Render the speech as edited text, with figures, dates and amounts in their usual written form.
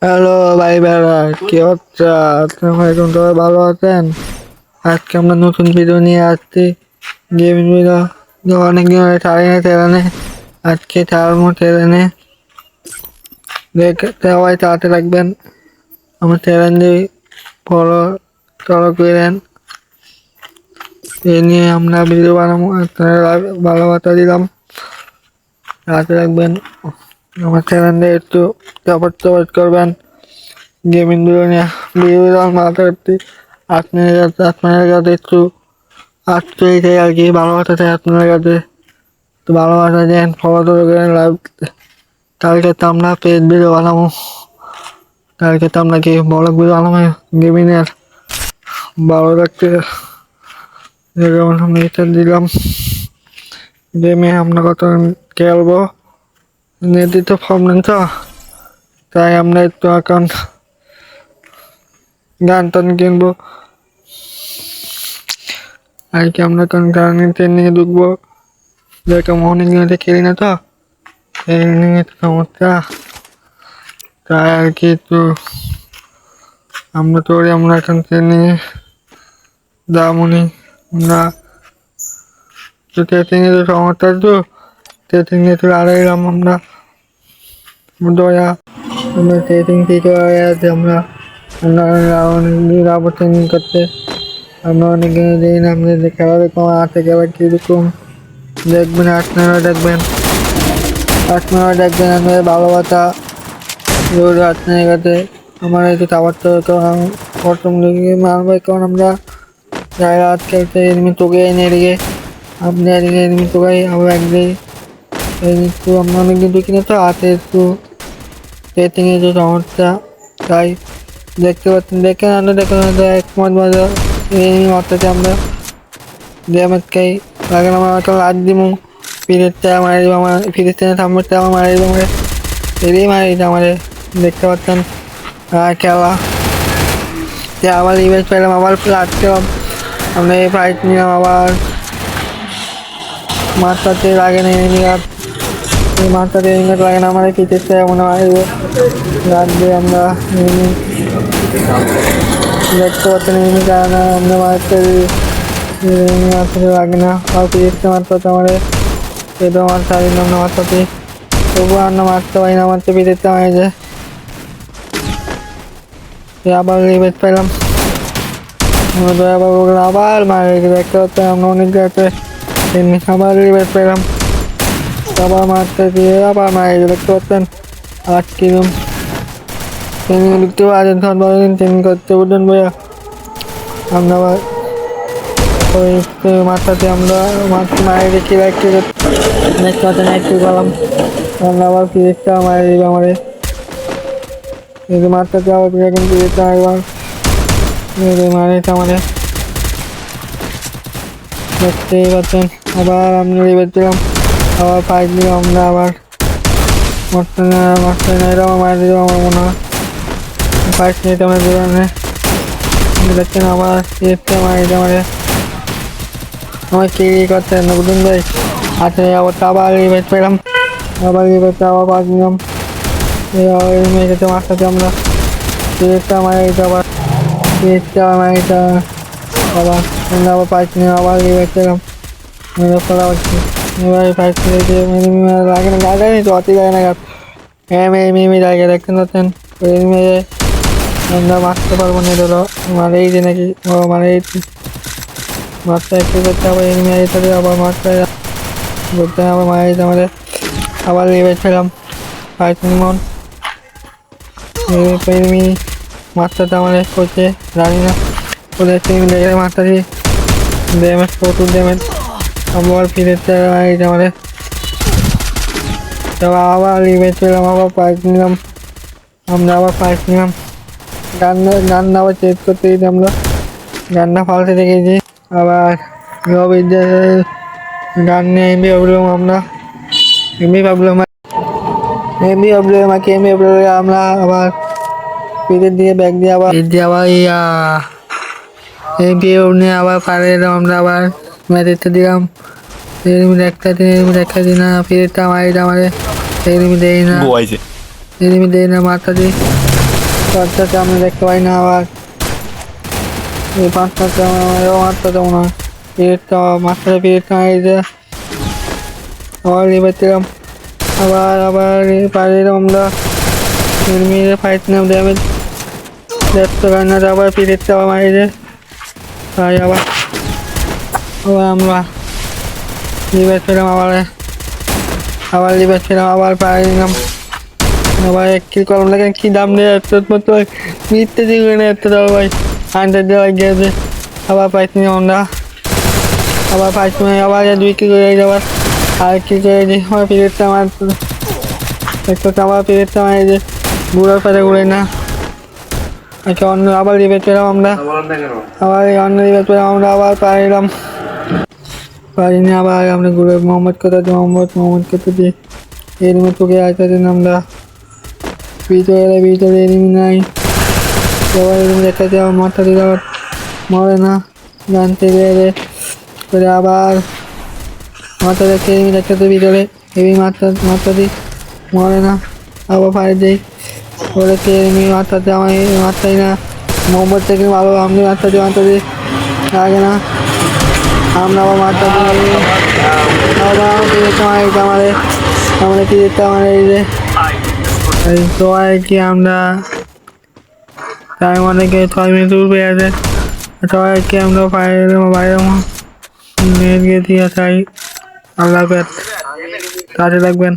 Hello ভাই বেড়া, কি হচ্ছে? আপনারা এখন সবাই ভালো আছেন? আজকে আমরা নতুন ভিডিও নিয়ে আসছি। গেমিং ভিডিও অনেকদিন ধরে ছাড়ি না চ্যানেলে। আজকে ছাড়বো চ্যানেলে, দেখে সবাই চালাতে রাখবেন। আমার চ্যানেলে ফলো ফলো করেন। এ নিয়ে আমরা ভিডিও বানাবো, আপনারা ভালোবাসা দিলাম, চালাতে রাখবেন। আমার চ্যানেলে একটু সাপোর্ট করবেন। গেমিং ভিডিও নিয়ে ভিডিও মাথা করতে আপনার কাছে একটু আসতে চাই আর কি, ভালোবাসা চাই আপনার কাছে। তো ভালোবাসা দেন, ফলো করেন, লাইভ। কালকে তো আমরা পেজ ভিডিও বানাবো, কালকে তো আমরা কি ব্লগ ভিডিও বানাবো গেমিংয়ের। ভালো লাগছে যেমন আমি এটা দিলাম। গেমে আমরা কত খেলবো, নেটে তো ফর্ম নেন তো, তাই আমরা একটু এখন গান টান কিনবো আর কি। আমরা এখন গানের ট্রেনিংয়ে ঢুকবো, যেরকম অনেক দিন খেলি না তো, এই নিয়ে সমস্যা। তাই আর কি একটু আমরা এখন ট্রেনিংয়ে যাবনি না, তো ট্রেনিংয়ে তো সমস্যা, তো ট্রেনিংয়ে তো আড়াইলাম আমরা দয়া। আমরা ট্রেনিং ঠিক হয়ে আছে, আমরা আমরা অনেক দিন যাবো ট্রেনিং করতে। আমরা অনেক দিন আপনাদের খেলা দেখবো, হাতে খেলা কীরকম দেখবেন, আপনারা দেখবেন আপনাদের ভালোবাসা রোজ আপনার কাছে। আমার একটু খাবার তো প্রথম দিকে মারবে, কারণ আমরা যাই রাত খেলতে এনিমি তোকে এনে এদিকে, আপনি এদিকে এনিমি তোকাই আবার একদিকে একটু আমরা অনেকদিন দেখি না তো, হাতে একটু সেটিংয়ে যে সমস্যা। তাই দেখতে পাচ্ছেন, দেখেন আমরা দেখুন একমত মজা এনিমি মারতেছে, আমরা ড্যামেজ খাই। লাগান আমার একটা লাট দিমু, ফিরের চাই মারি দিব, আমার ফিরের চাই সামনের চাই আমার মারি দিব, আমার এদিকে মারি দিতে আমাদের দেখতে পাচ্ছেন। খেলা আবার ইভেন্ট পেলাম, আবার ফ্লাট পেলাম, আমরা এই ফাইট নিলাম, আবার মাথাতে লাগে না এনিমি গাছ, এই মাথাতে এনিমি গাছ লাগে না, আমার ফিরের চাই মনে মারিব গাছ দিয়ে আমরা এনিমি দেখতে পাচ্ছেন। এনিমি কারণ আমরা মারতে মাথাতে লাগে না, আর ফিরের মারতে আমাদের সেটা আমার চারি নাম মারতে, তবুও আমরা মারতে পারি না, মারতে ফিরের মারে যায়। আবার রিভেট পেলাম, আবার মারে দেখতে পাচ্ছি আমরা অনেক জায়গাতে আবার রিভেট পেলাম, আবার মারতে দিয়ে আবার মারে দেখতে পাচ্ছেন। 8 কিলো ট্রেনিং দেখতে পাচ্ছেন, সর্বদিন ট্রেনিং করতে বুঝলেন বইয়া। আমরা আবার ওই মাথাতে আমরা মারে দেখি একটু দেখতে পাচ্ছেন, একটু গেলাম আমরা আবার ফিরেটা মারে দিবে আমাদের মাথাতে, আবার এখন ফিরেটা একবার মারে আমাদের দেখতেই পাচ্ছেন। আবার আমরা রিভেট পেলাম, আবার ফাইট দিলাম আমরা, আবার মারতে না এরকম মারি দিল আমার মনে হয়, ফাইট নিতে আমরা জীবনে দেখছেন। আবার সিএসকে মারি দিতে আমাদের, আমার কি করতেন না বুঝুন ভাই। আচ্ছা আবার রিভেট পেলাম, আবার রিভেট আবার ফাইট নিলাম, মেয়েকে মারতে আমরা সিএসকে মারি দিতে, আবার সিএসকে মারি দিতে আবার আবার ফাইট নিলাম, আবার রিভেট পেলাম, ফলা হচ্ছে। এবার ফাইট লাগে না, গাছ নেই তো অতি লাগে না, গাছ এমনি জায়গায় দেখতে পাচ্ছেন। মেয়ে আমরা মারতে পারবো না, ধরো মারেই যে নাকি মারেই মারতে একটু করতে, আবার এমনি তাদের আবার মারতে বলতে আবার মারা যেতে আমাদের। আবার রিভেট পেলাম, ফাইট নিমন এমনি মারতে আমাদের করছে, জানি না ওদের দেখে মারতে দিয়ে ড্যামেজ প্রচুর ড্যামেজ। আবার ফিরে আমাদের আবার রিভেট পেলাম, আবার পাইপ নিলাম, আমরা আবার পাইপ নিলাম। গান্না আবার চেক করতে গেছি, আমরা গান্না ফালতে দেখেছি, আবার গান নিয়ে এমবি ভাবলাম আমরা, আমরা আবার পিঠের দিয়ে ব্যাগ দিয়ে আবার এমপি নিয়ে আবার পারে এলাম আমরা, আবার ম্যাচেরটা দিলাম, একটা দিন না ফিরেটা মারি আমাদের, এনিমি দেই না মারটা দিই, চর্চাতে আমি দেখতে পাই না আবার এই পাঁচটাতে আমারও মারতে দেবো না পিরিয়ডটা মাস্টারের পিরিয়ডটা এই যে আবার লিভার দিলাম আবার পারিলাম আমরা এনিমির ফাইট নাম ড্যামেজ দেখতে পাই না আবার পিরিয়ডটা আবার মারি যে তাই আবার আমরা লিভার পেলাম আবার লিভার পেলাম আবার পারিলাম আবার এক কিল করলাম দেখেন কি দাম নেই এত মতো মিথ্যে দিবে না এত দাও ভাই 100 দেওয়া গেছে আবার পাইছি আমরা আবার পাইছি আবার 2 কিল করে যাবার আর কি করে দিই আমার পিরিয়ডটা আমার একটু আমার পিরিয়ডটা আমার এই যে বুড়োর পাশে ঘুরে না আচ্ছা অন্য আবার রিভেট পেলাম আমরা আবার অন্য রিভেট পেলাম আমরা আবার পারিনি আবার আমরা ঘুরে মোহাম্মদ কথা দিয়ে এনিমি তোকে আসতেছেন আমরা ভিতরে এনিমি নাই আবার এনিমি দেখাতে আবার মাথা দিয়ে আবার মরে না জানতে গেলে করে আবার মাথা দেখে এনিমি দেখাতে ভিতরে এনিমি মাথা দিয়ে মরে না আবার ফায়ার দিই বলেছে এনিমি মাথাতে আমার মাথায় না মোহাম্মদ থেকে ভালো আমি মাথা দিয়ে লাগে না আমরা আবার মাথা দিয়ে আমরা কি দিতে আমার এই যে তো আর কি আমরা টাইম অনেকে 6 মিনিট উঠবে আছে সবাই কি আমরা বাইরে নেট গিয়ে দিয়ে চাই আল্লাহ হাফেজ কাজে রাখবেন।